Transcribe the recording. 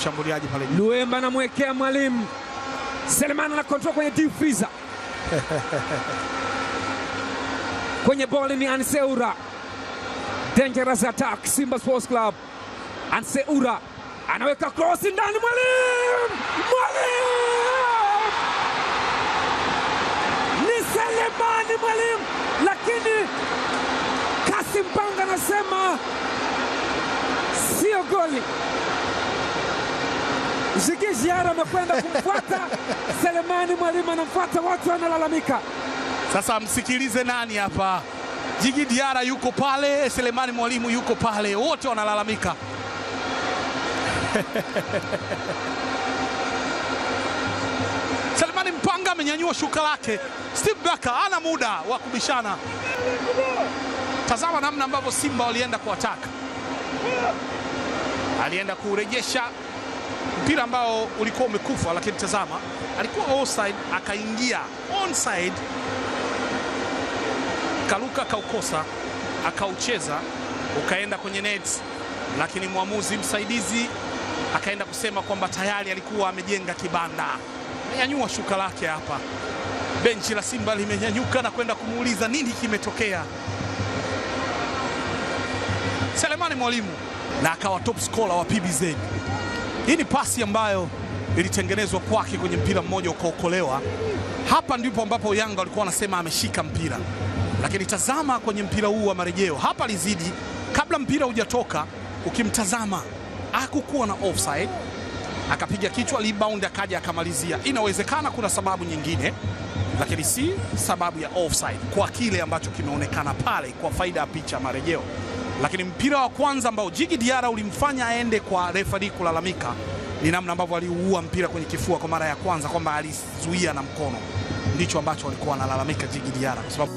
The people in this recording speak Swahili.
mshambuliaji pale. Luemba anamwekea Mwalimu. Selemani ana control kwenye deep freezer. Kwenye boli ni Anseura. Dangerous attack Simba Sports Club. Anseura anaweka cross ndani, Mwalimu! Ni Selemani Mwalimu, lakini Kasim Panga anasema sio goli. Djigui Diarra amekwenda kumfuata Selemani, Mwalimu anamfuata, watu wanalalamika. Sasa msikilize nani hapa. Djigui Diarra yuko pale, Selemani Mwalimu yuko pale, wote wanalalamika. Selemani Mpanga amenyanyua shuka lake. Steve Barker hana muda wa kubishana. Tazama namna ambavyo Simba walienda kuataka. Alienda kurejesha mpira ambao ulikuwa umekufa, lakini tazama, alikuwa offside akaingia onside. Kaluka kaukosa, akaucheza ukaenda kwenye net, lakini mwamuzi msaidizi akaenda kusema kwamba tayari alikuwa amejenga kibanda. Amenyanyua shuka lake hapa. Benchi la Simba limenyanyuka na kwenda kumuuliza nini kimetokea. Selemani Mwalimu na akawa top scorer wa PBZ. Hii ni pasi ambayo ilitengenezwa kwake kwenye mpira mmoja ukaokolewa. Hapa ndipo ambapo Yanga walikuwa wanasema ameshika mpira. Lakini tazama kwenye mpira huu wa marejeo, hapa alizidi kabla mpira hujatoka. Ukimtazama hakukuwa na offside, akapiga kichwa rebound akaja akamalizia. Inawezekana kuna sababu nyingine, lakini si sababu ya offside kwa kile ambacho kimeonekana pale kwa faida ya picha marejeo. Lakini mpira wa kwanza ambao Djigui Diarra ulimfanya aende kwa referee kulalamika ni namna ambavyo aliuua mpira kwenye kifua kwa mara ya kwanza, kwamba alizuia na mkono. Ndicho ambacho walikuwa wanalalamika Djigui Diarra kwa sababu